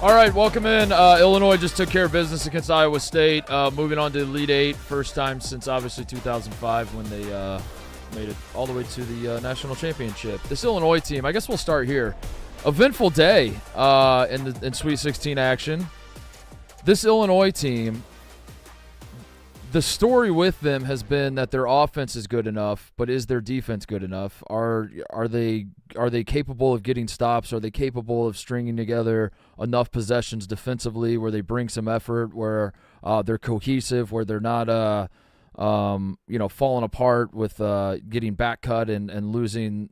All right, welcome in. Illinois just took care of business against Iowa State. Moving on to the Elite Eight, first time since obviously 2005 when they made it all the way to the national championship. This Illinois team, I guess we'll start here. Eventful day in Sweet 16 action. This Illinois team, the story with them has been that their offense is good enough, but is their defense good enough? Are they capable of getting stops? Are they capable of stringing together enough possessions defensively where they bring some effort, where they're cohesive, where they're not falling apart with getting back cut and losing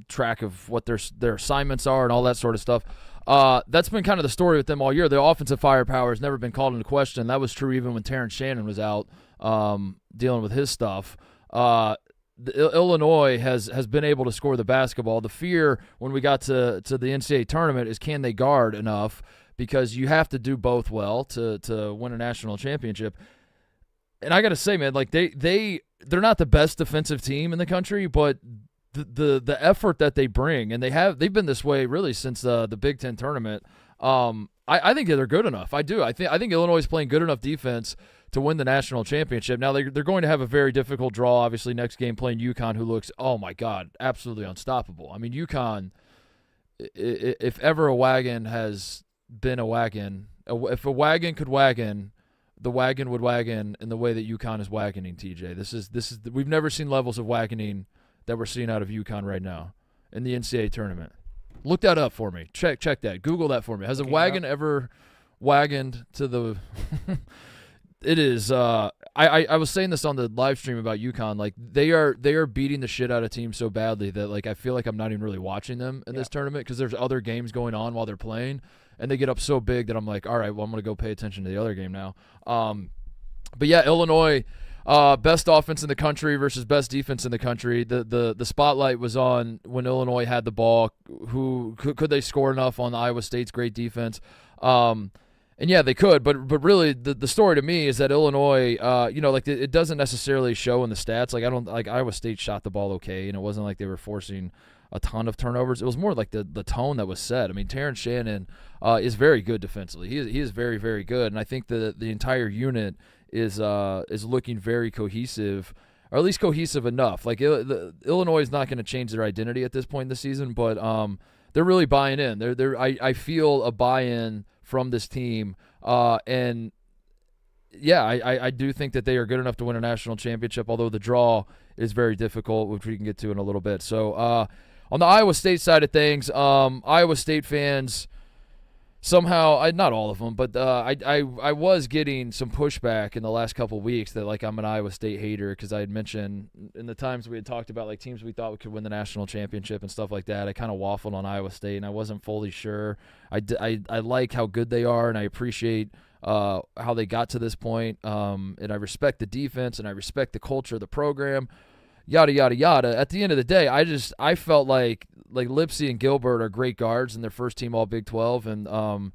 track of what their assignments are and all that sort of stuff? That's been kind of the story with them all year. Their offensive firepower has never been called into question. That was true even when Terrence Shannon was out dealing with his stuff. Illinois has been able to score the basketball. The fear when we got to the NCAA tournament is, can they guard enough? Because you have to do both well to win a national championship. And I got to say, man, like they're not the best defensive team in the country, but the effort that they bring, and they've been this way really since the Big Ten tournament. I think they're good enough. I do. I think Illinois is playing good enough defense to win the national championship. Now they're going to have a very difficult draw. Obviously, next game playing UConn, who looks, oh my God, absolutely unstoppable. I mean, UConn, if ever a wagon has been a wagon, if a wagon could wagon, the wagon would wagon in the way that UConn is wagoning. TJ, this is we've never seen levels of wagoning that we're seeing out of UConn right now in the NCAA tournament. Look that up for me. Check that. Google that for me. Has a wagon ever wagoned to the It is I was saying this on the live stream about UConn. Like they are beating the shit out of teams so badly that like I feel like I'm not even really watching them in this tournament because there's other games going on while they're playing, and they get up so big that I'm like, all right, well, I'm going to go pay attention to the other game now. But yeah, Illinois, best offense in the country versus best defense in the country. The spotlight was on when Illinois had the ball. Who could they score enough on Iowa State's great defense? And yeah, they could, but really the story to me is that Illinois, it doesn't necessarily show in the stats. Like Iowa State shot the ball okay, and it wasn't like they were forcing a ton of turnovers. It was more like the tone that was set. I mean, Terrence Shannon is very good defensively. He is very, very good, and I think the entire unit is looking very cohesive, or at least cohesive enough. Like Illinois is not going to change their identity at this point in the season, but they're really buying in. I feel a buy-in from this team, and yeah, I do think that they are good enough to win a national championship, although the draw is very difficult, which we can get to in a little bit. So on the Iowa State side of things, Iowa State fans somehow, not all of them, but I was getting some pushback in the last couple of weeks that like I'm an Iowa State hater because I had mentioned in the times we had talked about like teams we thought could win the national championship and stuff like that. I kind of waffled on Iowa State, and I wasn't fully sure. I like how good they are, and I appreciate how they got to this point, and I respect the defense, and I respect the culture of the program, yada, yada, yada. At the end of the day, I felt like Lipsy and Gilbert are great guards in their first team all Big 12, and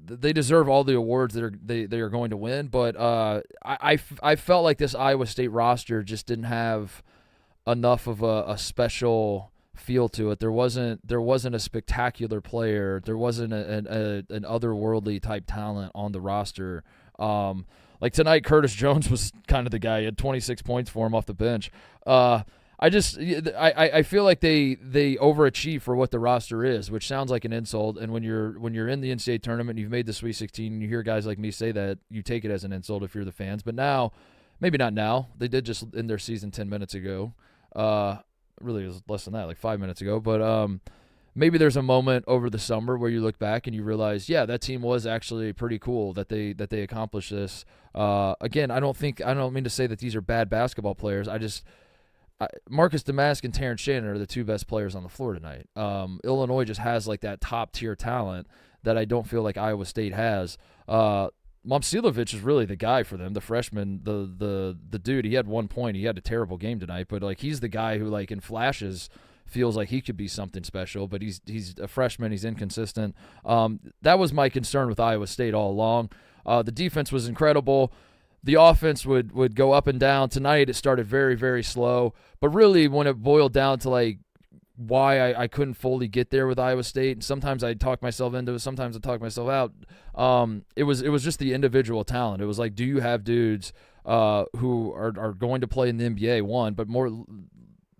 they deserve all the awards that they are going to win. But I felt like this Iowa State roster just didn't have enough of a special feel to it. There wasn't a spectacular player. There wasn't an otherworldly type talent on the roster. Like tonight, Curtis Jones was kind of the guy. He had 26 points for him off the bench. I feel like they overachieve for what the roster is, which sounds like an insult. And when you're in the NCAA tournament and you've made the Sweet 16, and you hear guys like me say that, you take it as an insult if you're the fans. But now, maybe not now. They did just end their season 10 minutes ago. Really, it was less than that, like 5 minutes ago. But maybe there's a moment over the summer where you look back and you realize, yeah, that team was actually pretty cool that they accomplished this. Again, I don't mean to say that these are bad basketball players. Marcus Damask and Terrence Shannon are the two best players on the floor tonight. Illinois just has like that top tier talent that I don't feel like Iowa State has. Momcilovic is really the guy for them, the freshman, the dude. He had 1 point. He had a terrible game tonight, but like he's the guy who like in flashes feels like he could be something special, but he's a freshman. He's inconsistent. That was my concern with Iowa State all along. The defense was incredible. The offense would go up and down. Tonight it started very, very slow, but really when it boiled down to like why I couldn't fully get there with Iowa State. And sometimes I talk myself into it. Sometimes I talk myself out. It was just the individual talent. It was like, do you have dudes who are going to play in the NBA, one, but more,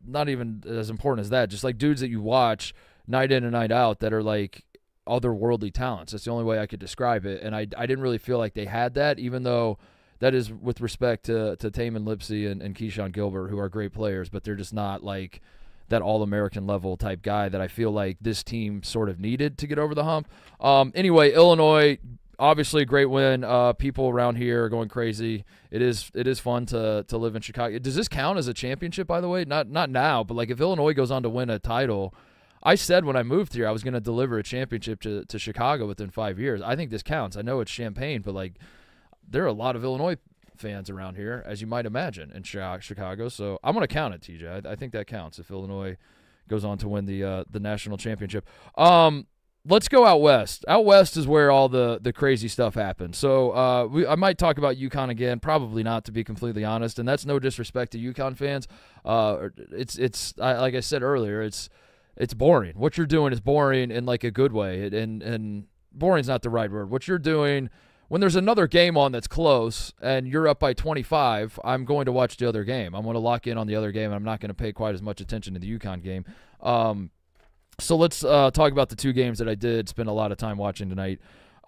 not even as important as that, just like dudes that you watch night in and night out that are like otherworldly talents. That's the only way I could describe it. And I didn't really feel like they had that, even though that is with respect to Taman Lipsey and Keyshawn Gilbert, who are great players, but they're just not like that all-American level type guy that I feel like this team sort of needed to get over the hump. Anyway, Illinois, obviously a great win. People around here are going crazy. It is fun to live in Chicago. Does this count as a championship, by the way? Not now, but like if Illinois goes on to win a title, I said when I moved here I was going to deliver a championship to Chicago within 5 years. I think this counts. I know it's Champaign, but like there are a lot of Illinois fans around here, as you might imagine, in Chicago. So I'm going to count it, TJ. I think that counts if Illinois goes on to win the national championship. Let's go out west. Out west is where all the crazy stuff happens. So I might talk about UConn again. Probably not, to be completely honest. And that's no disrespect to UConn fans. It's like I said earlier, it's boring. What you're doing is boring in like a good way. And boring's not the right word. What you're doing, when there's another game on that's close and you're up by 25, I'm going to watch the other game. I'm going to lock in on the other game, and I'm not going to pay quite as much attention to the UConn game. So let's talk about the two games that I did spend a lot of time watching tonight.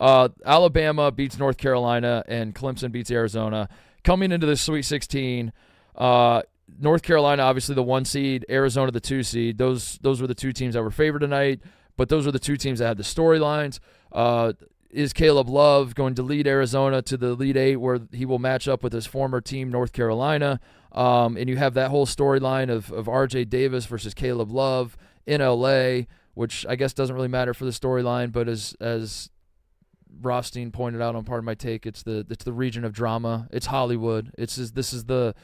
Alabama beats North Carolina, and Clemson beats Arizona. Coming into the Sweet 16, North Carolina, obviously the 1 seed, Arizona the 2 seed. Those were the two teams that were favored tonight, but those were the two teams that had the storylines. Is Caleb Love going to lead Arizona to the Elite Eight, where he will match up with his former team, North Carolina? And you have that whole storyline of R.J. Davis versus Caleb Love in L.A., which I guess doesn't really matter for the storyline, but as Rothstein pointed out on Part of My Take, it's the region of drama. It's Hollywood. This is the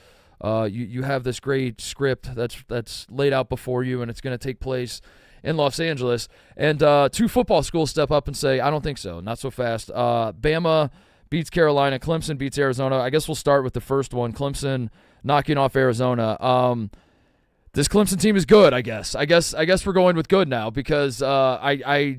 you have this great script that's laid out before you, and it's going to take place in Los Angeles. And two football schools step up and say, I don't think so. Not so fast. Bama beats Carolina. Clemson beats Arizona. I guess we'll start with the first one. Clemson knocking off Arizona. This Clemson team is good, I guess. I guess we're going with good now, because I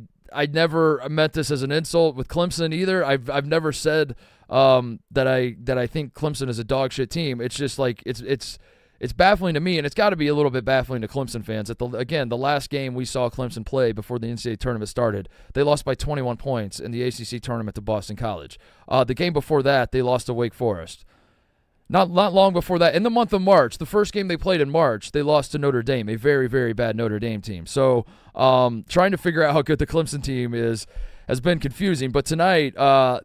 never meant this as an insult with Clemson either. I've never said that I think Clemson is a dog shit team. It's just like it's baffling to me, and it's got to be a little bit baffling to Clemson fans. The last game we saw Clemson play before the NCAA tournament started, they lost by 21 points in the ACC tournament to Boston College. The game before that, they lost to Wake Forest. Not long before that, in the month of March, the first game they played in March, they lost to Notre Dame, a very, very bad Notre Dame team. So trying to figure out how good the Clemson team is has been confusing. But tonight,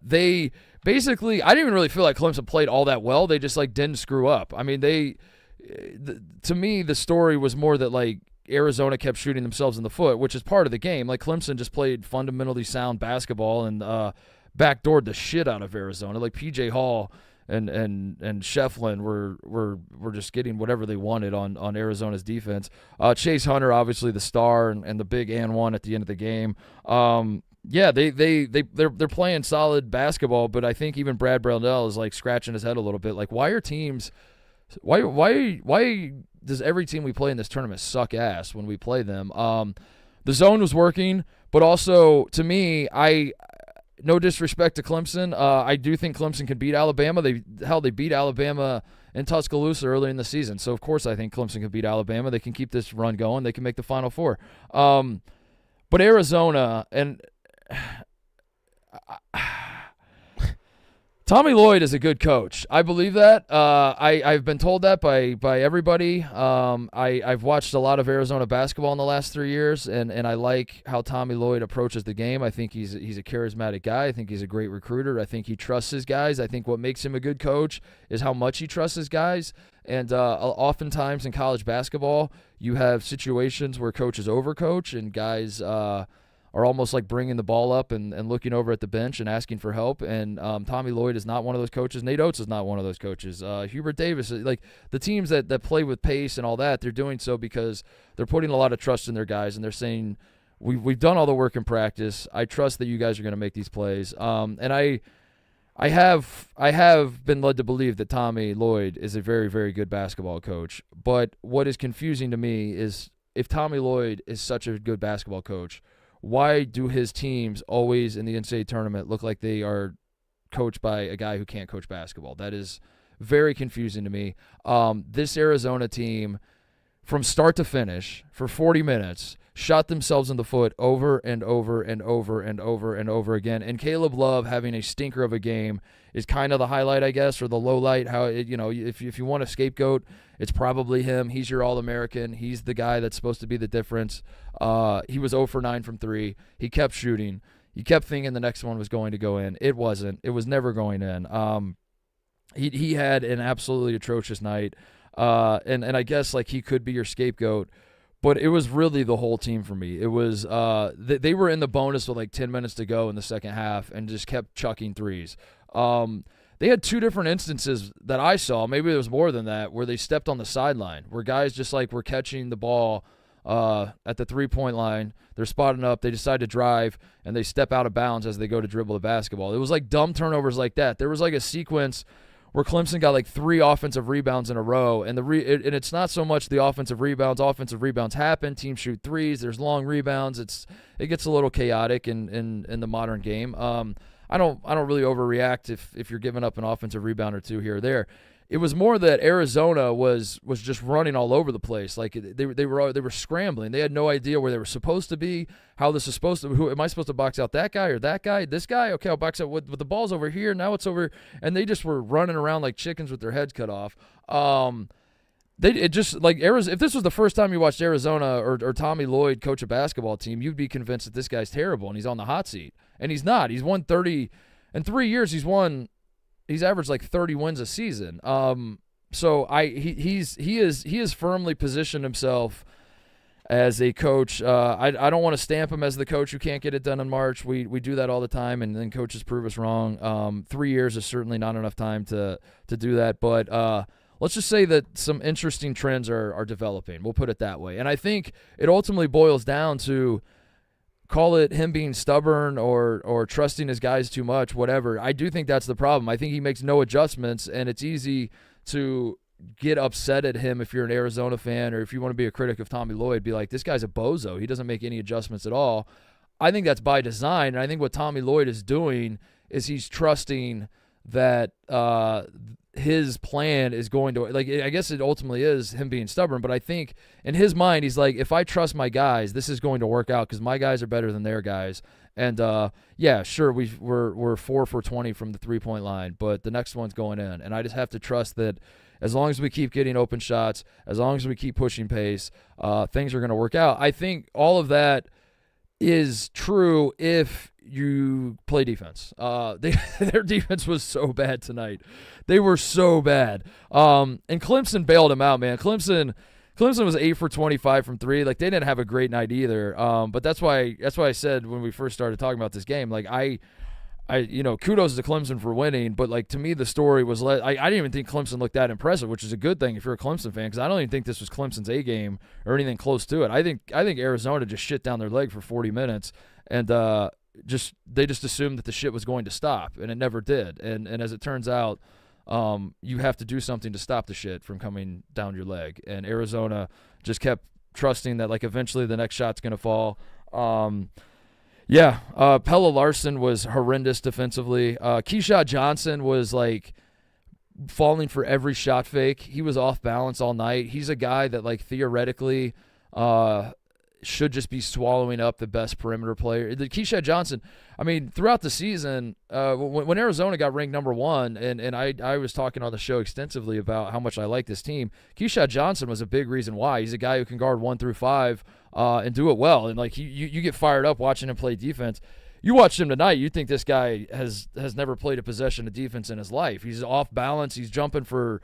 they basically, I didn't even really feel like Clemson played all that well. They just like didn't screw up. I mean, to me, the story was more that like Arizona kept shooting themselves in the foot, which is part of the game. Like Clemson just played fundamentally sound basketball and backdoored the shit out of Arizona. Like PJ Hall and Shefflin were just getting whatever they wanted on Arizona's defense. Chase Hunter, obviously the star and the big and one at the end of the game. Yeah, they're playing solid basketball, but I think even Brad Brownell is like scratching his head a little bit. Like, why are teams? Why does every team we play in this tournament suck ass when we play them? The zone was working, but also to me, no disrespect to Clemson, I do think Clemson can beat Alabama. They beat Alabama in Tuscaloosa early in the season, so of course I think Clemson can beat Alabama. They can keep this run going. They can make the Final Four. But Arizona and Tommy Lloyd is a good coach. I believe that. I've been told that by everybody. I've watched a lot of Arizona basketball in the last 3 years, and I like how Tommy Lloyd approaches the game. I think he's a charismatic guy. I think he's a great recruiter. I think he trusts his guys. I think what makes him a good coach is how much he trusts his guys. And oftentimes in college basketball, you have situations where coaches overcoach and guys are almost like bringing the ball up and looking over at the bench and asking for help. And Tommy Lloyd is not one of those coaches. Nate Oates is not one of those coaches. Hubert Davis, like the teams that play with pace and all that, they're doing so because they're putting a lot of trust in their guys, and they're saying, we've done all the work in practice. I trust that you guys are going to make these plays. And I have been led to believe that Tommy Lloyd is a very, very good basketball coach. But what is confusing to me is if Tommy Lloyd is such a good basketball coach, why do his teams always in the NCAA tournament look like they are coached by a guy who can't coach basketball? That is very confusing to me. This Arizona team, from start to finish, for 40 minutes, shot themselves in the foot over and over and over and over and over again. And Caleb Love having a stinker of a game is kind of the highlight, I guess, or the low light. How if you want a scapegoat, it's probably him. He's your All-American. He's the guy that's supposed to be the difference. He was 0 for 9 from 3. He kept shooting. You kept thinking the next one was going to go in. It wasn't. It was never going in. He had an absolutely atrocious night. And I guess like he could be your scapegoat, but it was really the whole team for me. It was they were in the bonus with like 10 minutes to go in the second half and just kept chucking threes. They had 2 different instances that I saw, maybe there was more than that, where they stepped on the sideline, where guys just like were catching the ball at the 3-point line. They're spotting up. They decide to drive, and they step out of bounds as they go to dribble the basketball. It was like dumb turnovers like that. There was like a sequence where Clemson got like 3 offensive rebounds in a row, and and it's not so much the offensive rebounds. Offensive rebounds happen. Teams shoot threes. There's long rebounds. It gets a little chaotic in the modern game. I don't really overreact if you're giving up an offensive rebound or 2 here or there. It was more that Arizona was just running all over the place. Like they were scrambling. They had no idea where they were supposed to be, how this is supposed to. Who am I supposed to box out? That guy or that guy? This guy? Okay, I'll box out with the ball's over here. Now it's over, and they just were running around like chickens with their heads cut off. If this was the first time you watched Arizona or Tommy Lloyd coach a basketball team, you'd be convinced that this guy's terrible and he's on the hot seat. And he's not. He's won 30 in 3 years. He's averaged like 30 wins a season. So he is firmly positioned himself as a coach. I don't want to stamp him as the coach who can't get it done in March. We do that all the time, and then coaches prove us wrong. 3 years is certainly not enough time to do that. But let's just say that some interesting trends are developing. We'll put it that way. And I think it ultimately boils down to, call it him being stubborn or trusting his guys too much, whatever. I do think that's the problem. I think he makes no adjustments, and it's easy to get upset at him if you're an Arizona fan, or if you want to be a critic of Tommy Lloyd, be like, this guy's a bozo. He doesn't make any adjustments at all. I think that's by design, and I think what Tommy Lloyd is doing is he's trusting that his plan is going to, like, I guess it ultimately is him being stubborn, but I think in his mind, he's like, if I trust my guys, this is going to work out because my guys are better than their guys. And yeah, sure, we're 4 for 20 from the 3-point line, but the next one's going in. And I just have to trust that as long as we keep getting open shots, as long as we keep pushing pace, things are going to work out. I think all of that is true if you play defense. Their defense was so bad tonight. They were so bad. And Clemson bailed them out, man. Clemson was 8 for 25 from 3. Like, they didn't have a great night either. But that's why I said when we first started talking about this game, like, I kudos to Clemson for winning, but like, to me the story was I didn't even think Clemson looked that impressive, which is a good thing if you're a Clemson fan, because I don't even think this was Clemson's A game or anything close to it. I think Arizona just shit down their leg for 40 minutes, and they just assumed that the shit was going to stop, and it never did. And as it turns out, you have to do something to stop the shit from coming down your leg, and Arizona just kept trusting that like eventually the next shot's going to fall. Yeah, Pella Larson was horrendous defensively. Keyshawn Johnson was like falling for every shot fake. He was off balance all night. He's a guy that like theoretically should just be swallowing up the best perimeter player. The Keyshawn Johnson, I mean, throughout the season, when Arizona got ranked number 1, and I was talking on the show extensively about how much I like this team, Keyshawn Johnson was a big reason why. He's a guy who can guard 1 through 5 and do it well. And like you get fired up watching him play defense. You watched him tonight, you think this guy has never played a possession of defense in his life. He's off balance. He's jumping for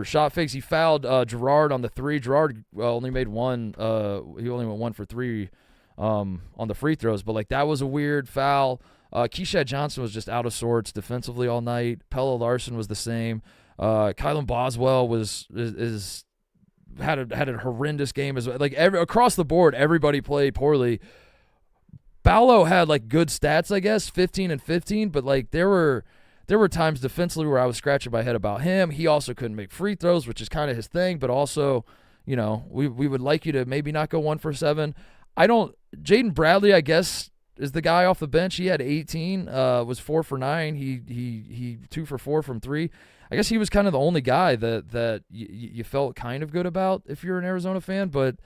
shot fakes. He fouled Gerard on the 3. Gerard only made 1. He only went 1 for 3 on the free throws. But like, that was a weird foul. Keyshawn Johnson was just out of sorts defensively all night. Pella Larson was the same. Kylan Boswell had a horrendous game as well. Like across the board, everybody played poorly. Ballo had like good stats, I guess, 15 and 15, but like there were times defensively where I was scratching my head about him. He also couldn't make free throws, which is kind of his thing, but also, we would like you to maybe not go 1 for 7. Jaden Bradley, I guess, is the guy off the bench. He had 18, was 4 for 9. He 2 for 4 from 3. I guess he was kind of the only guy that you felt kind of good about if you're an Arizona fan. But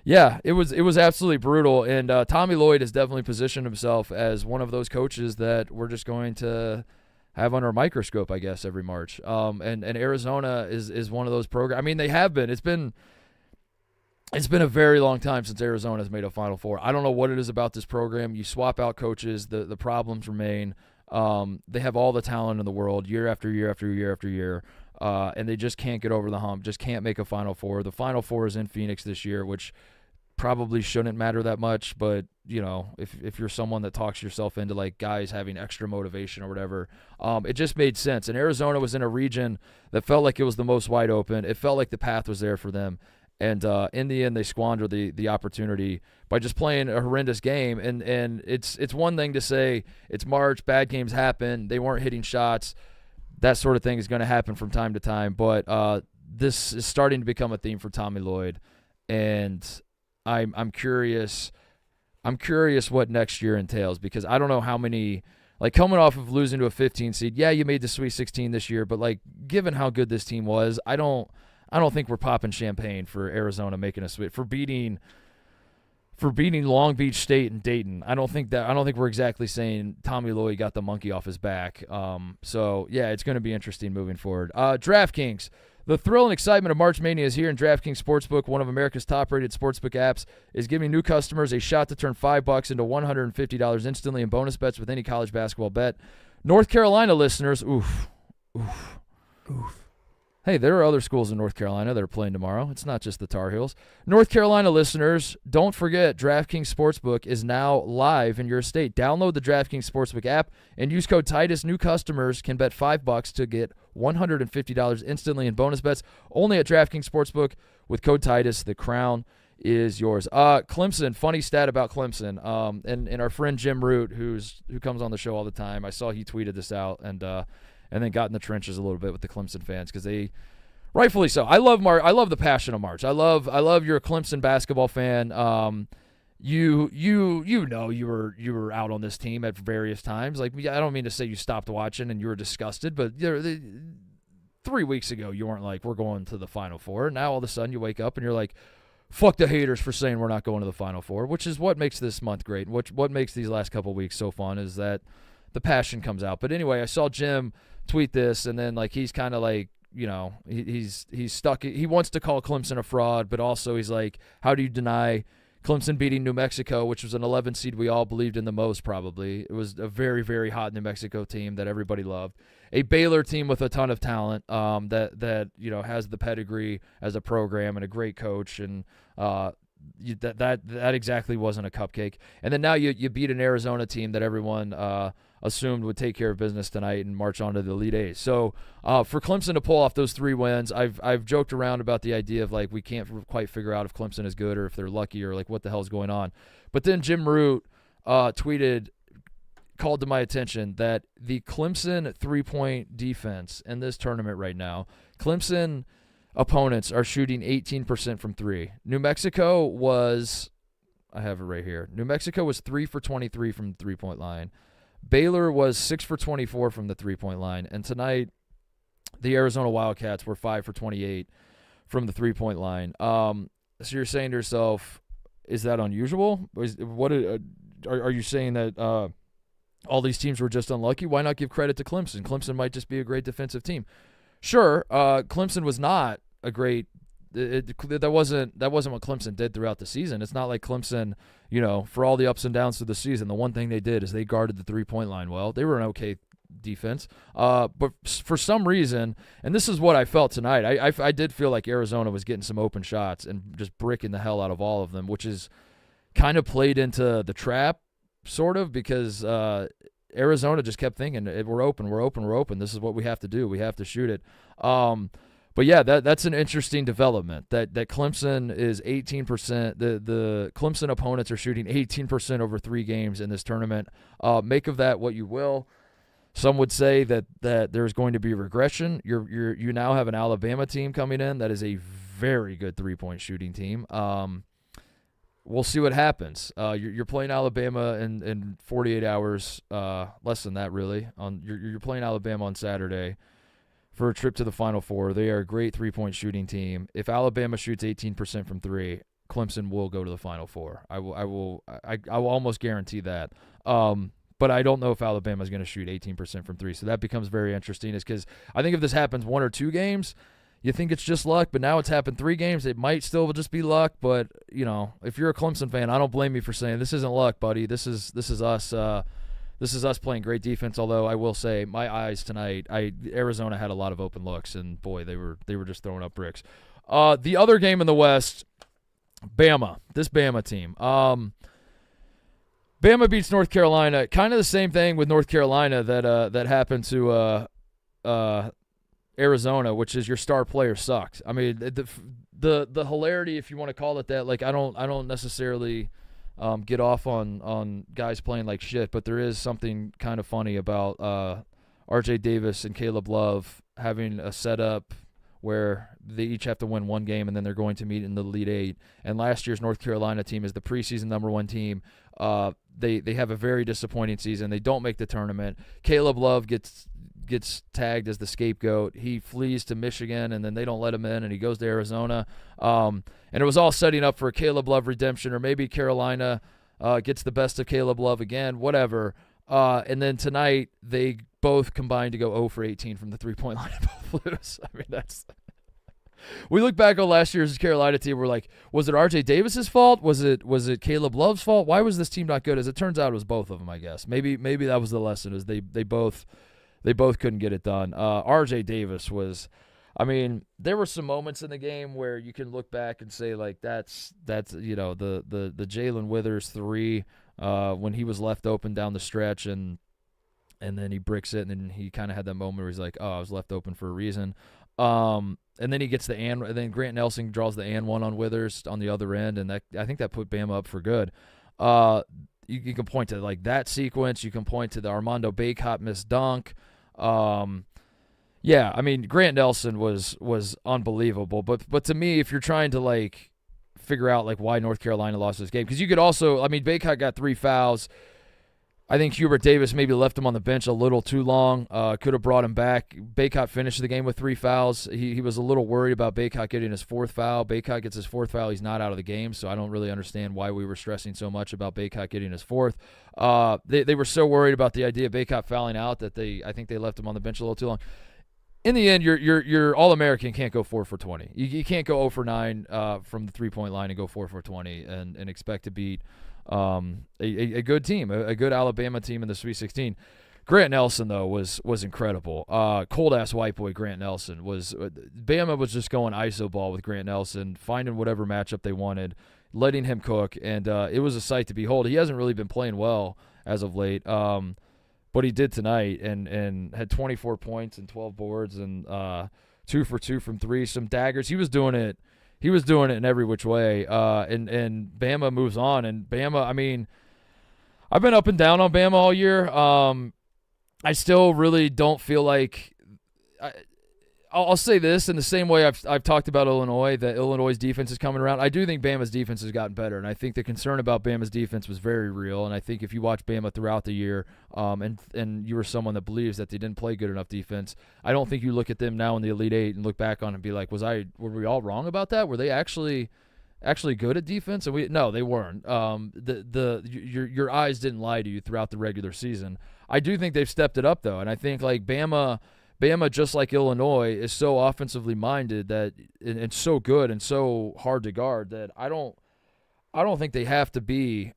yeah, it was absolutely brutal. And Tommy Lloyd has definitely positioned himself as one of those coaches that we're just going to have under a microscope, I guess, every March. And Arizona is one of those programs. I mean, they have been. It's been a very long time since Arizona's made a Final Four. I don't know what it is about this program. You swap out coaches, the problems remain. They have all the talent in the world year after year after year after year, and they just can't get over the hump, just can't make a Final Four. The Final Four is in Phoenix this year, which probably shouldn't matter that much, but if you're someone that talks yourself into like guys having extra motivation or whatever, it just made sense. And Arizona was in a region that felt like it was the most wide open. It felt like the path was there for them. And in the end, they squandered the opportunity by just playing a horrendous game. And it's one thing to say it's March, bad games happen, they weren't hitting shots, that sort of thing is going to happen from time to time. But this is starting to become a theme for Tommy Lloyd, and I'm curious what next year entails, because I don't know how many. Like, coming off of losing to a 15 seed, yeah, you made the Sweet 16 this year, but like, given how good this team was, I don't think we're popping champagne for Arizona making a sweep for beating Long Beach State and Dayton. I don't think we're exactly saying Tommy Lloyd got the monkey off his back. So yeah, it's going to be interesting moving forward. DraftKings. The thrill and excitement of March Mania is here, and DraftKings Sportsbook, one of America's top-rated sportsbook apps, is giving new customers a shot to turn $5 into $150 instantly in bonus bets with any college basketball bet. North Carolina listeners, oof. Hey, there are other schools in North Carolina that are playing tomorrow. It's not just the Tar Heels. North Carolina listeners, don't forget DraftKings Sportsbook is now live in your state. Download the DraftKings Sportsbook app and use code Titus. New customers can bet $5 to get $150 instantly in bonus bets. Only at DraftKings Sportsbook with code Titus. The crown is yours. Clemson, funny stat about Clemson. And our friend Jim Root, who comes on the show all the time, I saw he tweeted this out, and then got in the trenches a little bit with the Clemson fans, because they, rightfully so. I love the passion of March. I love you're a Clemson basketball fan. You were out on this team at various times. Like, I don't mean to say you stopped watching and you were disgusted, but 3 weeks ago you weren't like, we're going to the Final Four. Now all of a sudden you wake up and you're like, fuck the haters for saying we're not going to the Final Four, which is what makes this month great. What makes these last couple of weeks so fun is that the passion comes out. But anyway, I saw Jim tweet this, and then like he's kind of like, he's stuck. He wants to call Clemson a fraud, but also he's like, how do you deny Clemson beating New Mexico, which was an 11 seed we all believed in the most probably. It was a very, very hot New Mexico team that everybody loved. A Baylor team with a ton of talent that has the pedigree as a program and a great coach, and that exactly wasn't a cupcake. And then now you beat an Arizona team that everyone assumed would take care of business tonight and march on to the Elite Eight. So for Clemson to pull off those 3 wins, I've joked around about the idea of like we can't quite figure out if Clemson is good or if they're lucky or like what the hell's going on. But then Jim Root called to my attention that the Clemson 3-point defense in this tournament right now, Clemson opponents are shooting 18% from 3. New Mexico was, I have it right here. New Mexico was 3 for 23 from the 3-point line. Baylor was 6 for 24 from the 3-point line. And tonight, the Arizona Wildcats were 5 for 28 from the 3-point line. So you're saying to yourself, is that unusual? Are you saying that all these teams were just unlucky? Why not give credit to Clemson? Clemson might just be a great defensive team. Sure, Clemson was not a great. That wasn't what Clemson did throughout the season. It's not like Clemson, for all the ups and downs through the season, the one thing they did is they guarded the 3-point line well. They were an okay defense, but for some reason, and this is what I felt tonight, I did feel like Arizona was getting some open shots and just bricking the hell out of all of them, which is kind of played into the trap, sort of, because Arizona just kept thinking, we're open. This is what we have to do. We have to shoot it. But yeah, that's an interesting development. That Clemson is 18%. The Clemson opponents are shooting 18% over 3 games in this tournament. Make of that what you will. Some would say that there's going to be regression. You now have an Alabama team coming in that is a very good three-point shooting team. We'll see what happens. You're playing Alabama in 48 hours, less than that really. You're playing Alabama on Saturday for a trip to the Final Four. They are a great three-point shooting team. If Alabama shoots 18% from three, Clemson will go to the Final Four. I will almost guarantee that. But I don't know if Alabama is going to shoot 18% from three. So that becomes very interesting, is because I think if this happens 1 or 2 games, you think it's just luck, but now it's happened 3 games. It might still just be luck, but if you're a Clemson fan, I don't blame you for saying this isn't luck, buddy. This is us. This is us playing great defense. Although I will say, my eyes tonight, Arizona had a lot of open looks, and boy, they were just throwing up bricks. The other game in the West, Bama. This Bama team. Bama beats North Carolina. Kind of the same thing with North Carolina that happened to Arizona, which is your star player sucked. I mean, the hilarity, if you want to call it that, like I don't necessarily get off on guys playing like shit, but there is something kind of funny about RJ Davis and Caleb Love having a setup where they each have to win one game and then they're going to meet in the Elite Eight. And last year's North Carolina team is the preseason #1 team. They have a very disappointing season. They don't make the tournament. Caleb Love gets tagged as the scapegoat. He flees to Michigan, and then they don't let him in, and he goes to Arizona. And it was all setting up for a Caleb Love redemption, or maybe Carolina gets the best of Caleb Love again, whatever. And then tonight, they both combined to go 0 for 18 from the three-point line and both lose. I mean, that's... We look back on last year's Carolina team. We're like, was it R.J. Davis's fault? Was it Caleb Love's fault? Why was this team not good? As it turns out, it was both of them. I guess maybe that was the lesson. Is they both couldn't get it done. R.J. Davis was, I mean, there were some moments in the game where you can look back and say like that's the Jalen Withers 3 when he was left open down the stretch and then he bricks it, and then he kind of had that moment where he's like, oh, I was left open for a reason. And then he gets and then Grant Nelson draws the and one on Withers on the other end, and that I think that put Bama up for good. You can point to like that sequence. You can point to the Armando Bacot missed dunk. Yeah, I mean Grant Nelson was unbelievable. But to me, if you're trying to like figure out like why North Carolina lost this game, because you could also, I mean, Bacot got 3 fouls. I think Hubert Davis maybe left him on the bench a little too long. Could have brought him back. Bacot finished the game with 3 fouls. He was a little worried about Bacot getting his 4th foul. Bacot gets his 4th foul. He's not out of the game, so I don't really understand why we were stressing so much about Bacot getting his 4th. They were so worried about the idea of Bacot fouling out that I think they left him on the bench a little too long. In the end, your All-American can't go 4 for 20. You can't go 0 for 9 from the three-point line and go 4 for 20 and expect to beat a good team, a good Alabama team in the Sweet 16. Grant Nelson, though, was incredible. Cold-ass white boy Grant Nelson. Bama was just going iso ball with Grant Nelson, finding whatever matchup they wanted, letting him cook, and it was a sight to behold. He hasn't really been playing well as of late, but he did tonight and had 24 points and 12 boards and 2 for 2 from 3, some daggers. He was doing it in every which way, and Bama moves on. And Bama, I mean, I've been up and down on Bama all year. I still really don't feel like I'll say this in the same way I've talked about Illinois, that Illinois' defense is coming around. I do think Bama's defense has gotten better, and I think the concern about Bama's defense was very real. And I think if you watch Bama throughout the year, and you were someone that believes that they didn't play good enough defense, I don't think you look at them now in the Elite Eight and look back on it and be like, were we all wrong about that? Were they actually good at defense? And no, they weren't. Your eyes didn't lie to you throughout the regular season. I do think they've stepped it up though, and I think like Bama, just like Illinois, is so offensively minded that and so good and so hard to guard that I don't think they have to be,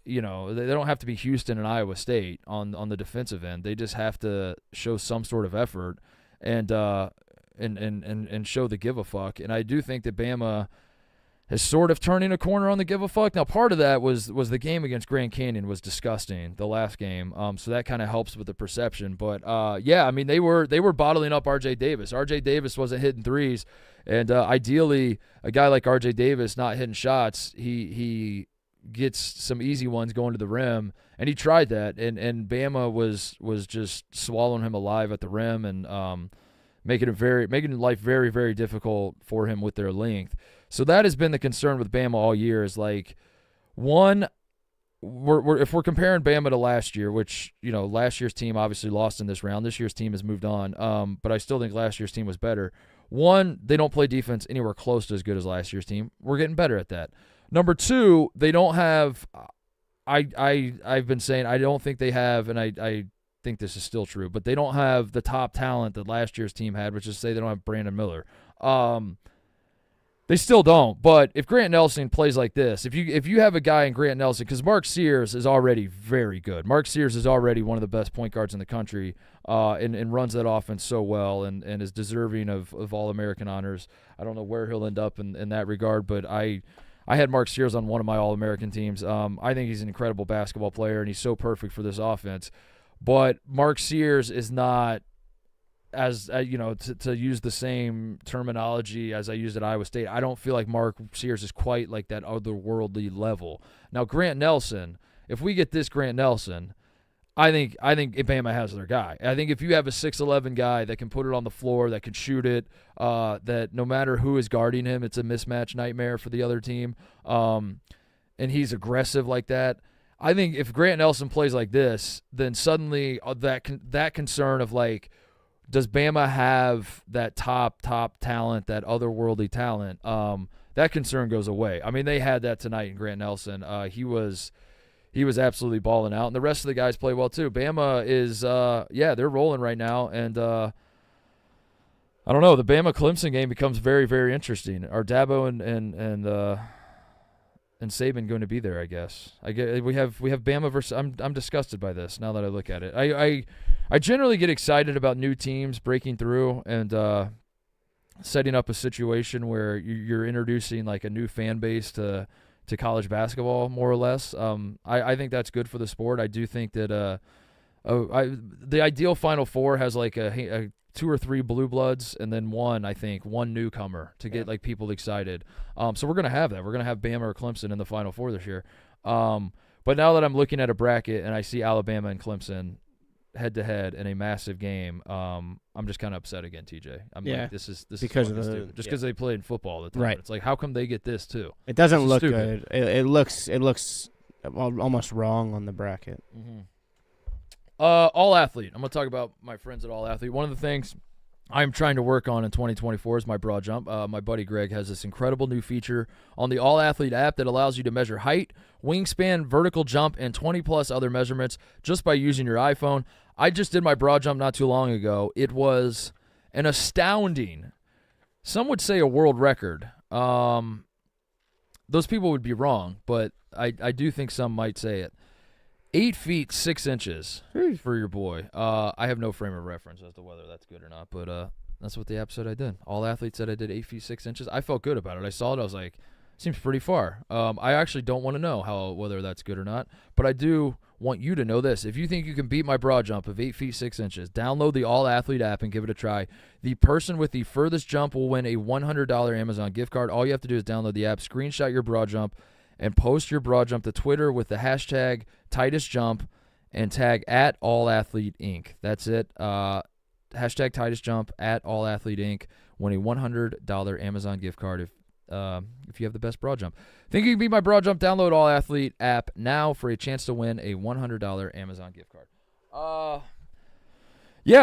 they don't have to be Houston and Iowa State on the defensive end. They just have to show some sort of effort and show the give a fuck. And I do think that Bama is sort of turning a corner on the give a fuck. Now, part of that was the game against Grand Canyon was disgusting, the last game. So that kind of helps with the perception. But yeah, I mean they were bottling up RJ Davis. RJ Davis wasn't hitting threes, and ideally a guy like RJ Davis not hitting shots, he gets some easy ones going to the rim, and he tried that, and Bama was just swallowing him alive at the rim, and making life very, very difficult for him with their length. So that has been the concern with Bama all year is like, one, if we're comparing Bama to last year, which, last year's team obviously lost in this round. This year's team has moved on, but I still think last year's team was better. One, they don't play defense anywhere close to as good as last year's team. We're getting better at that. Number two, they don't have I've been saying I don't think they have, and I think this is still true, but they don't have the top talent that last year's team had, which is say they don't have Brandon Miller. They still don't. But if Grant Nelson plays like this, if you have a guy in Grant Nelson, because Mark Sears is already very good. Mark Sears is already one of the best point guards in the country, and runs that offense so well, and is deserving of All-American honors. I don't know where he'll end up in that regard, but I had Mark Sears on one of my All-American teams. I think he's an incredible basketball player, and he's so perfect for this offense. But Mark Sears is not, as to use the same terminology as I used at Iowa State, I don't feel like Mark Sears is quite like that otherworldly level. Now, Grant Nelson, if we get this Grant Nelson, I think Bama has their guy. I think if you have a 6'11" guy that can put it on the floor, that can shoot it, that no matter who is guarding him, it's a mismatch nightmare for the other team, and he's aggressive like that, I think if Grant Nelson plays like this, then suddenly that concern of like, does Bama have that top talent, that otherworldly talent, that concern goes away. I mean, they had that tonight in Grant Nelson. He was absolutely balling out, and the rest of the guys play well too. Bama is, they're rolling right now, and I don't know. The Bama-Clemson game becomes very, very interesting. Are Dabo and Saban going to be there? I guess. We have Bama versus. I'm disgusted by this now that I look at it. I generally get excited about new teams breaking through and setting up a situation where you're introducing like a new fan base to college basketball, more or less. I think that's good for the sport. I do think that the ideal Final Four has like a 2 or 3 blue bloods and then one newcomer to get like people excited. So we're gonna have that. We're gonna have Bama or Clemson in the Final Four this year. But now that I'm looking at a bracket and I see Alabama and Clemson head to head in a massive game, I'm just kind of upset again, TJ. I'm like, this is because of stupid. Just because they played football all the time. Right. It's like, how come they get this too? It doesn't look good. It looks almost wrong on the bracket. Mm-hmm. All Athlete. I'm going to talk about my friends at All Athlete. One of the things I'm trying to work on in 2024 is my broad jump. My buddy Greg has this incredible new feature on the All Athlete app that allows you to measure height, wingspan, vertical jump, and 20-plus other measurements just by using your iPhone. I just did my broad jump not too long ago. It was an astounding, some would say a world record. Those people would be wrong, but I do think some might say it. 8 feet 6 inches for your boy. I have no frame of reference as to whether that's good or not, but that's what the app said I did. All Athletes said I did 8 feet 6 inches. I felt good about it. I saw it. I was like, seems pretty far. I actually don't want to know whether that's good or not, but I do want you to know this. If you think you can beat my broad jump of 8 feet 6 inches, download the All Athlete app and give it a try. The person with the furthest jump will win a $100 Amazon gift card. All you have to do is download the app, screenshot your broad jump, and post your broad jump to Twitter with the hashtag #TitusJump and tag @AllAthleteInc. That's it. Hashtag #TitusJump @AllAthleteInc. Win a $100 Amazon gift card if you have the best broad jump. Think you can beat my broad jump? Download All Athlete app now for a chance to win a $100 Amazon gift card.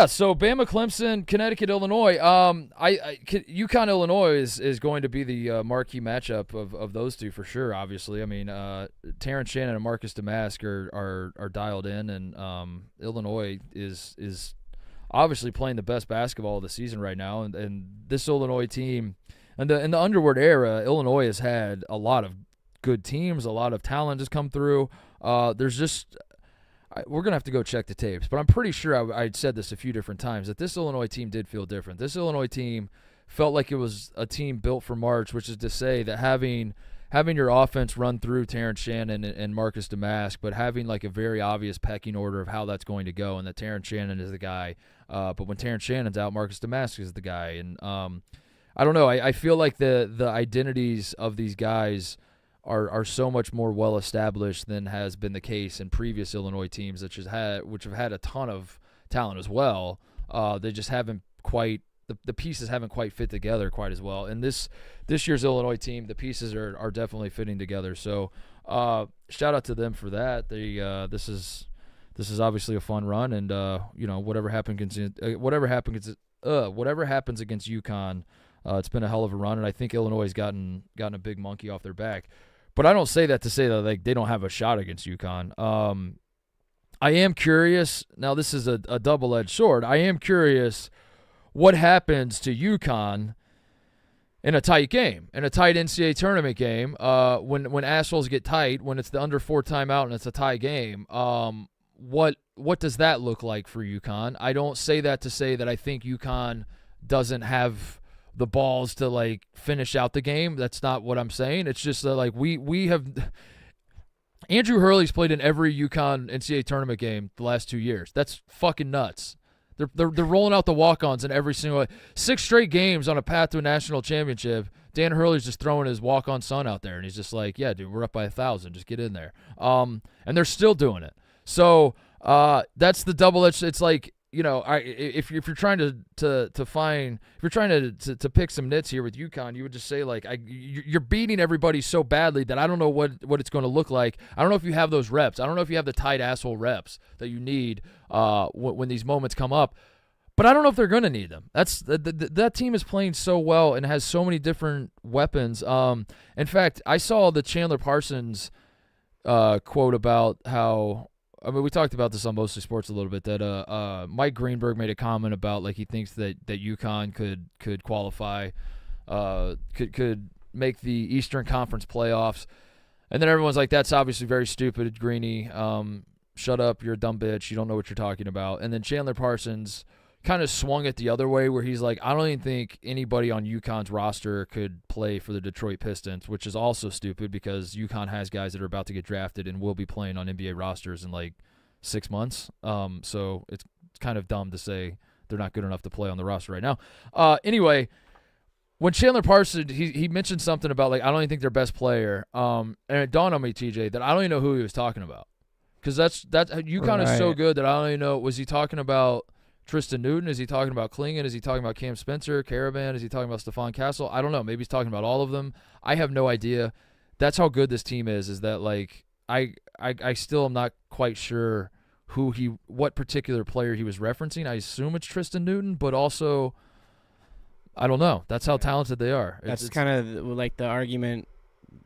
So Bama, Clemson, Connecticut, Illinois. UConn, Illinois is going to be the marquee matchup of those two for sure. Obviously, I mean, Terrence Shannon and Marcus Damask are dialed in, and Illinois is obviously playing the best basketball of the season right now. And this Illinois team, and in the Underwood era, Illinois has had a lot of good teams, a lot of talent has come through. There's just we're going to have to go check the tapes, but I'm pretty sure I'd said this a few different times, that this Illinois team did feel different. This Illinois team felt like it was a team built for March, which is to say that having your offense run through Terrence Shannon and Marcus Damask, but having like a very obvious pecking order of how that's going to go, and that Terrence Shannon is the guy. But when Terrence Shannon's out, Marcus Damask is the guy. And I don't know. I feel like the identities of these guys are so much more well established than has been the case in previous Illinois teams which have had a ton of talent as well. They just haven't quite the pieces haven't quite fit together quite as well. And this year's Illinois team, the pieces are definitely fitting together. So shout out to them for that. This is obviously a fun run, and whatever happens against UConn, it's been a hell of a run, and I think Illinois has gotten a big monkey off their back. But I don't say that to say that like they don't have a shot against UConn. I am curious. Now this is a double-edged sword. I am curious what happens to UConn in a tight game, in a tight NCAA tournament game, when assholes get tight, when it's the under 4 timeout and it's a tie game. What does that look like for UConn? I don't say that to say that I think UConn doesn't have the balls to like finish out the game. That's not what I'm saying. It's just that like we have Andrew Hurley's played in every UConn NCAA tournament game the last 2 years. That's fucking nuts. They're rolling out the walk-ons in every single 6 straight games on a path to a national championship. Dan Hurley's just throwing his walk-on son out there, and he's just like, yeah, dude, we're up by 1,000. Just get in there. And they're still doing it. So that's the double-edged. It's like, if you're trying to pick some nits here with UConn, you would just say like you're beating everybody so badly that I don't know what it's going to look like. I don't know if you have those reps. I don't know if you have the tight asshole reps that you need when these moments come up. But I don't know if they're going to need them. That team is playing so well and has so many different weapons. In fact, I saw the Chandler Parsons quote about how. I mean, we talked about this on Mostly Sports a little bit, that Mike Greenberg made a comment about like he thinks that UConn could qualify, could make the Eastern Conference playoffs, and then everyone's like, that's obviously very stupid, Greeny. Shut up, you're a dumb bitch. You don't know what you're talking about. And then Chandler Parsons kind of swung it the other way, where he's like, I don't even think anybody on UConn's roster could play for the Detroit Pistons, which is also stupid because UConn has guys that are about to get drafted and will be playing on NBA rosters in like 6 months. So it's kind of dumb to say they're not good enough to play on the roster right now. Anyway, when Chandler Parsons, he mentioned something about like, I don't even think their best player. And it dawned on me, TJ, that I don't even know who he was talking about, because that's UConn is so good that I don't even know. Was he talking about Tristan Newton? Is he talking about Klingon? Is he talking about Cam Spencer, Caravan? Is he talking about Stephon Castle? I don't know. Maybe he's talking about all of them. I have no idea. That's how good this team is that like I still am not quite sure what particular player he was referencing. I assume it's Tristan Newton, but also I don't know. That's how talented they are. That's kind of like the argument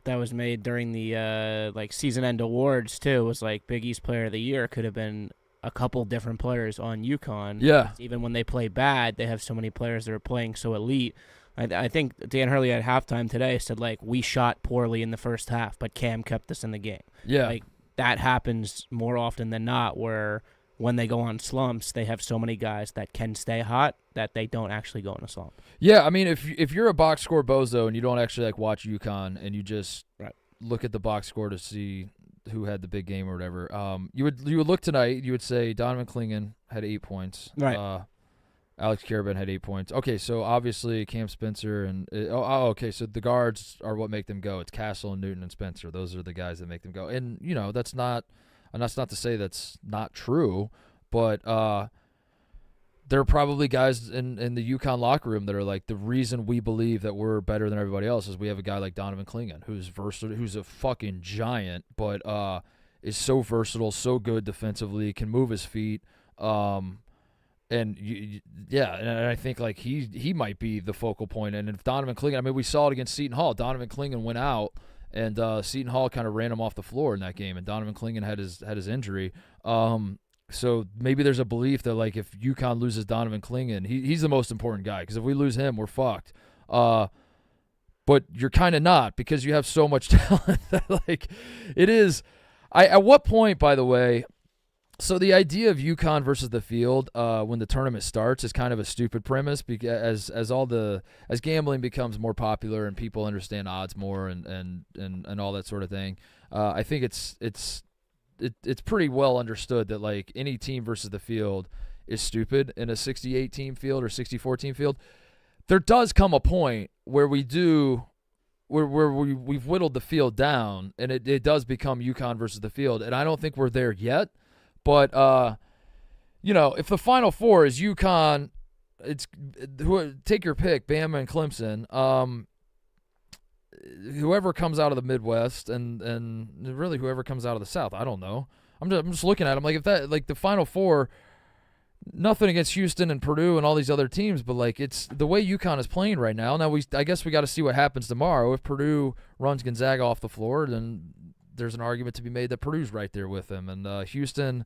that was made during the like season end awards too. Was like Big East Player of the Year could have been a couple different players on UConn. Yeah. Even when they play bad, they have so many players that are playing so elite. I think Dan Hurley at halftime today said, like, we shot poorly in the first half, but Cam kept us in the game. Yeah. Like, that happens more often than not, where when they go on slumps, they have so many guys that can stay hot that they don't actually go in a slump. Yeah, I mean, if you're a box score bozo and you don't actually, like, watch UConn and you just look at the box score to see who had the big game or whatever, you would look tonight, you would say Donovan Klingon had 8 points. Right. Alex Caravan had 8 points. Okay, so obviously Cam Spencer and okay, so the guards are what make them go. It's Castle and Newton and Spencer. Those are the guys that make them go. And that's not to say that's not true, but there are probably guys in the UConn locker room that are like, the reason we believe that we're better than everybody else is we have a guy like Donovan Klingon, who's versatile, who's a fucking giant, but is so versatile, so good defensively, can move his feet, and I think like he might be the focal point. And if Donovan Klingon, I mean, we saw it against Seton Hall. Donovan Klingon went out, and Seton Hall kind of ran him off the floor in that game, and Donovan Klingon had his injury. So maybe there's a belief that like if UConn loses Donovan Klingon, he's the most important guy, because if we lose him, we're fucked. But you're kind of not, because you have so much talent that like it is. At what point, by the way? So the idea of UConn versus the field when the tournament starts is kind of a stupid premise, because as gambling becomes more popular and people understand odds more and all that sort of thing, I think it's pretty well understood that like any team versus the field is stupid in a 68 team field or 64 team field. There does come a point where we've whittled the field down, and it does become UConn versus the field, and I don't think we're there yet. But if the Final Four is UConn, take your pick, Bama and Clemson. Whoever comes out of the Midwest and really whoever comes out of the South, I don't know. I'm just looking at them like if that like the Final Four. Nothing against Houston and Purdue and all these other teams, but like it's the way UConn is playing right now. Now I guess we got to see what happens tomorrow. If Purdue runs Gonzaga off the floor, then there's an argument to be made that Purdue's right there with them. And Houston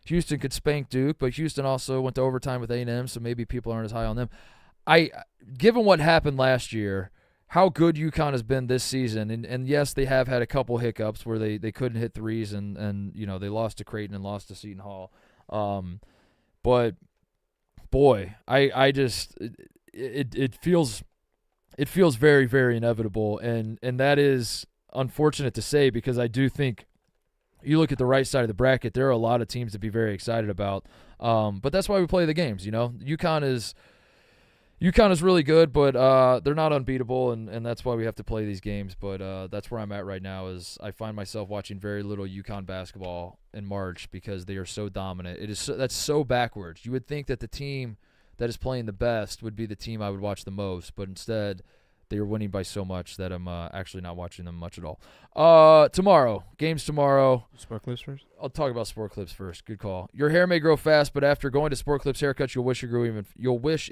could spank Duke, but Houston also went to overtime with A&M, so maybe people aren't as high on them. Given what happened last year, how good UConn has been this season, and yes, they have had a couple hiccups where they couldn't hit threes, and they lost to Creighton and lost to Seton Hall. But boy, I just it feels very, very inevitable, and that is unfortunate to say because I do think you look at the right side of the bracket, there are a lot of teams to be very excited about. But that's why we play the games. UConn is really good, but they're not unbeatable, and that's why we have to play these games. But that's where I'm at right now is I find myself watching very little UConn basketball in March because they are so dominant. That's so backwards. You would think that the team that is playing the best would be the team I would watch the most, but instead they are winning by so much that I'm actually not watching them much at all. Games tomorrow. Sport clips first? I'll talk about sport clips first. Good call. Your hair may grow fast, but after going to Sport Clips haircuts, you'll wish it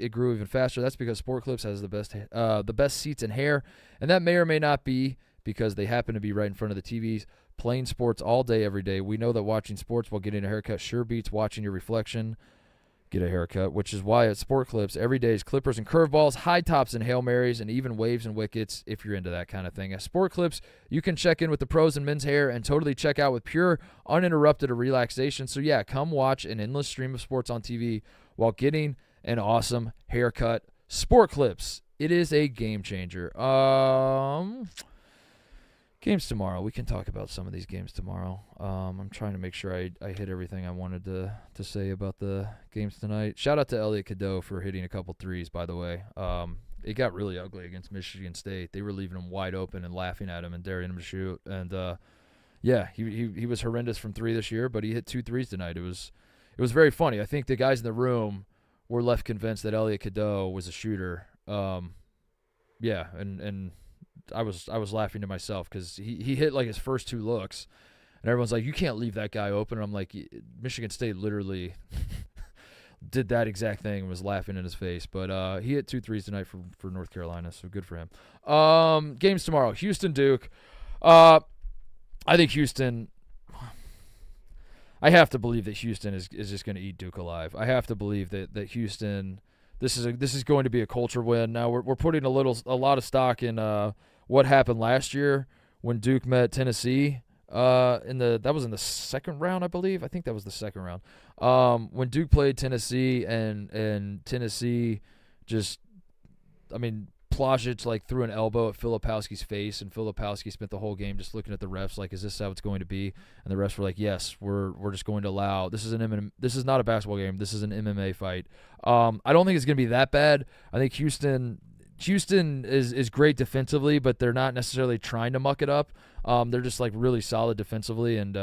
grew even faster. That's because Sport Clips has the best seats and hair, and that may or may not be because they happen to be right in front of the TVs, playing sports all day, every day. We know that watching sports while getting a haircut sure beats watching your reflection get a haircut, which is why at Sport Clips, every day is clippers and curveballs, high tops and Hail Marys, and even waves and wickets if you're into that kind of thing. At Sport Clips, you can check in with the pros in men's hair and totally check out with pure, uninterrupted relaxation. So yeah, come watch an endless stream of sports on TV while getting an awesome haircut. Sport Clips, it is a game changer. Games tomorrow. We can talk about some of these games tomorrow. I'm trying to make sure I hit everything I wanted to say about the games tonight. Shout out to Elliot Cadeau for hitting a couple threes, by the way. It got really ugly against Michigan State. They were leaving him wide open and laughing at him and daring him to shoot. And, he was horrendous from three this year, but he hit 2 threes tonight. It was very funny. I think the guys in the room were left convinced that Elliot Cadeau was a shooter. And I was laughing to myself because he hit like his first 2 looks, and everyone's like, you can't leave that guy open. And I'm like, Michigan State literally did that exact thing and was laughing in his face. But he hit 2 threes tonight for North Carolina, so good for him. Games tomorrow, Houston-Duke. I think Houston – I have to believe that Houston is just going to eat Duke alive. I have to believe that Houston – this is going to be a culture win. Now we're putting a lot of stock in what happened last year when Duke met Tennessee that was in the second round, I believe. I think that was the second round. When Duke played Tennessee and Tennessee Plajic threw an elbow at Filipowski's face, and Filipowski spent the whole game just looking at the refs like, is this how it's going to be? And the refs were like, yes, we're just going to allow. This is not a basketball game. This is an MMA fight. I don't think it's going to be that bad. I think Houston is great defensively, but they're not necessarily trying to muck it up. They're just really solid defensively and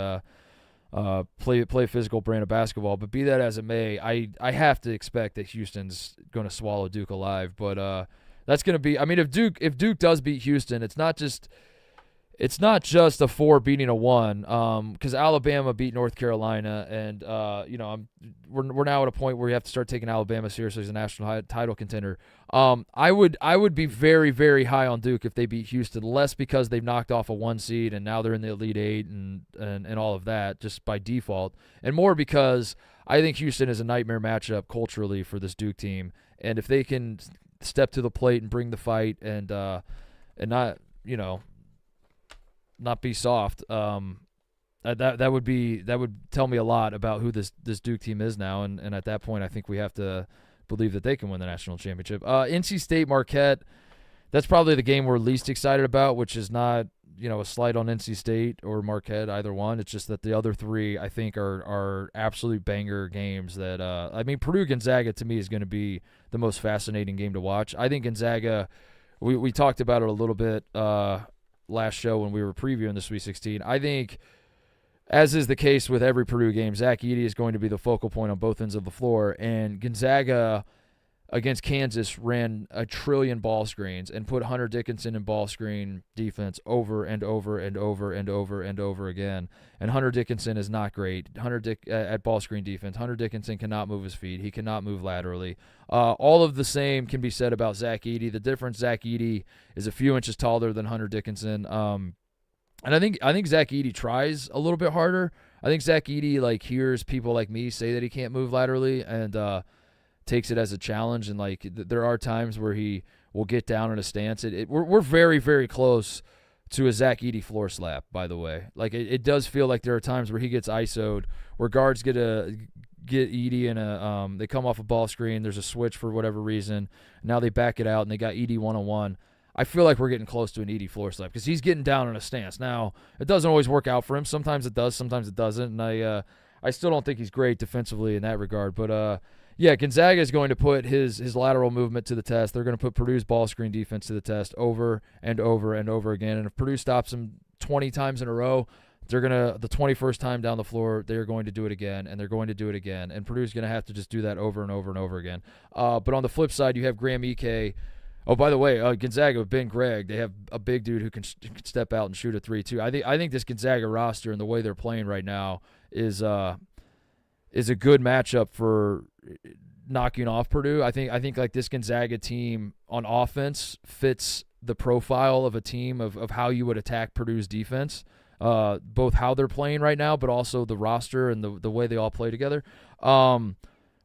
play a physical brand of basketball. But be that as it may, I have to expect that Houston's going to swallow Duke alive. But that's going to be – if Duke does beat Houston, it's not just a 4 beating a 1 because Alabama beat North Carolina, and we're now at a point where we have to start taking Alabama seriously as a national title contender. I would be very, very high on Duke if they beat Houston, less because they've knocked off a 1 seed and now they're in the Elite Eight and all of that just by default, and more because I think Houston is a nightmare matchup culturally for this Duke team, and if they can step to the plate and bring the fight and not be soft. That would tell me a lot about who this Duke team is now, and at that point, I think we have to believe that they can win the national championship. NC State Marquette, that's probably the game we're least excited about, which is not a slight on NC State or Marquette, either one. It's just that the other 3 I think are absolute banger games. That Purdue Gonzaga to me is going to be the most fascinating game to watch. I think Gonzaga, we talked about it a little bit last show when we were previewing the Sweet 16. I think, as is the case with every Purdue game, Zach Edey is going to be the focal point on both ends of the floor. And Gonzaga, against Kansas ran a trillion ball screens and put Hunter Dickinson in ball screen defense over and over and over and over and over again. And Hunter Dickinson is not great. At ball screen defense, Hunter Dickinson cannot move his feet. He cannot move laterally. All of the same can be said about Zach Edey. The difference, Zach Edey is a few inches taller than Hunter Dickinson. And I think Zach Edey tries a little bit harder. I think Zach Edey like hears people like me say that he can't move laterally and takes it as a challenge. And like there are times where he will get down in a stance. We're very, very close to a Zach Edey floor slap, by the way. Like it does feel like there are times where he gets ISO'd, where guards get Edey in they come off a ball screen, there's a switch for whatever reason. Now they back it out and they got Edey one-on-one. I feel like we're getting close to an Edey floor slap because he's getting down in a stance. Now, it doesn't always work out for him. Sometimes it does, sometimes it doesn't. And I still don't think he's great defensively in that regard. But, yeah, Gonzaga is going to put his lateral movement to the test. They're going to put Purdue's ball screen defense to the test over and over and over again. And if Purdue stops them 20 times in a row, they're going to, the 21st time down the floor, they're going to do it again, and they're going to do it again. And Purdue's going to have to just do that over and over and over again. But on the flip side, you have Graham Ike. Oh, by the way, Gonzaga with Ben Gregg, they have a big dude who can step out and shoot a 3 too. I think this Gonzaga roster and the way they're playing right now is a good matchup for knocking off Purdue. I think like this Gonzaga team on offense fits the profile of a team of how you would attack Purdue's defense, both how they're playing right now, but also the roster and the way they all play together.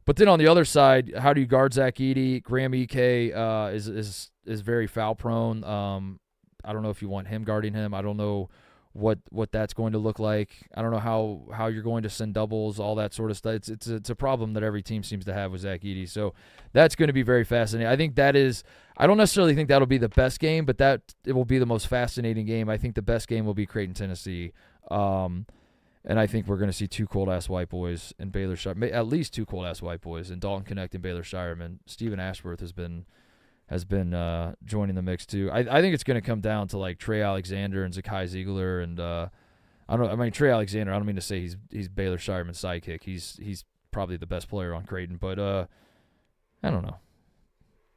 But then on the other side, how do you guard Zach Edey? Graham Ike is very foul prone. I don't know if you want him guarding him. I don't know what that's going to look like. I don't know how you're going to send doubles, all that sort of stuff. It's a problem that every team seems to have with Zach Edey. So that's going to be very fascinating. I think I don't necessarily think that'll be the best game, but it will be the most fascinating game. I think the best game will be Creighton, Tennessee. And I think we're going to see two cold-ass white boys in Baylor Shireman, at least two cold-ass white boys in Dalton-Knecht and Baylor Shireman. Stephen Ashworth has been joining the mix too. I think it's going to come down to like Trey Alexander and Zakai Ziegler and Trey Alexander. I don't mean to say he's Baylor Shireman's sidekick. He's probably the best player on Creighton, but I don't know.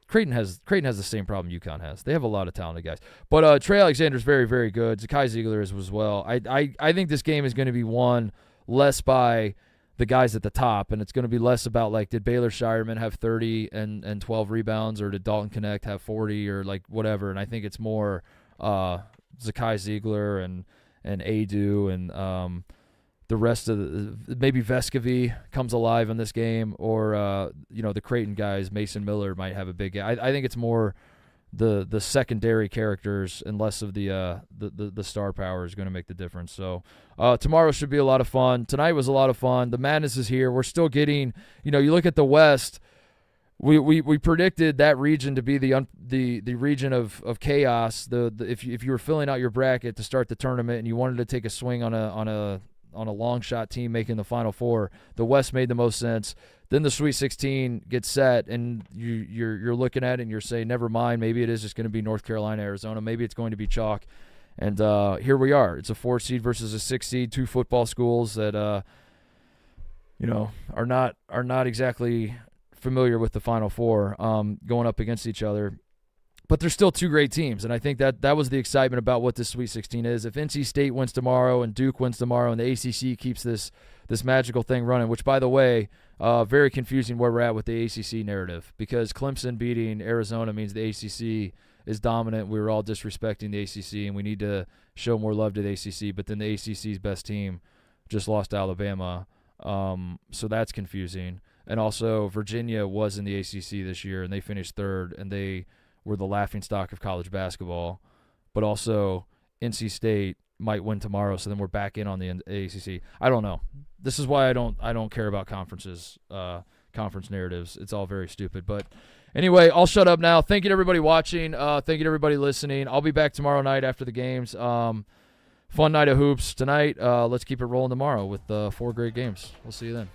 Creighton has the same problem UConn has. They have a lot of talented guys. But Trey Alexander's very, very good. Zakai Ziegler is as well. I think this game is going to be won less by the guys at the top, and it's going to be less about, like, did Baylor Shireman have 30 and 12 rebounds, or did Dalton-Knecht have 40 or, like, whatever. And I think it's more Zakai Ziegler and Adu and the rest of maybe Vescovy comes alive in this game, or the Creighton guys, Mason Miller might have a big game. I think it's more the secondary characters and less of the star power is going to make the difference. So tomorrow should be a lot of fun. Tonight was a lot of fun. The madness is here. We're still getting, you look at the West. We predicted that region to be the region of chaos. If you were filling out your bracket to start the tournament and you wanted to take a swing on a long shot team making the Final Four, the West made the most sense. Then the Sweet 16 gets set, and you're looking at it and you're saying, never mind, maybe it is just going to be North Carolina, Arizona. Maybe it's going to be chalk. And here we are. It's a 4 seed versus a 6 seed, two football schools that are not exactly familiar with the Final Four going up against each other. But they're still two great teams, and I think that was the excitement about what this Sweet 16 is. If NC State wins tomorrow and Duke wins tomorrow and the ACC keeps this magical thing running, which, by the way, very confusing where we're at with the ACC narrative, because Clemson beating Arizona means the ACC is dominant. We were all disrespecting the ACC, and we need to show more love to the ACC, but then the ACC's best team just lost to Alabama, so that's confusing. And also, Virginia was in the ACC this year, and they finished third, and they were the laughingstock of college basketball. But also, NC State might win tomorrow, so then we're back in on the ACC. I don't know. This is why I don't care about conferences, conference narratives. It's all very stupid. But anyway, I'll shut up now. Thank you to everybody watching. Thank you to everybody listening. I'll be back tomorrow night after the games. Fun night of hoops tonight. Let's keep it rolling tomorrow with 4 great games. We'll see you then.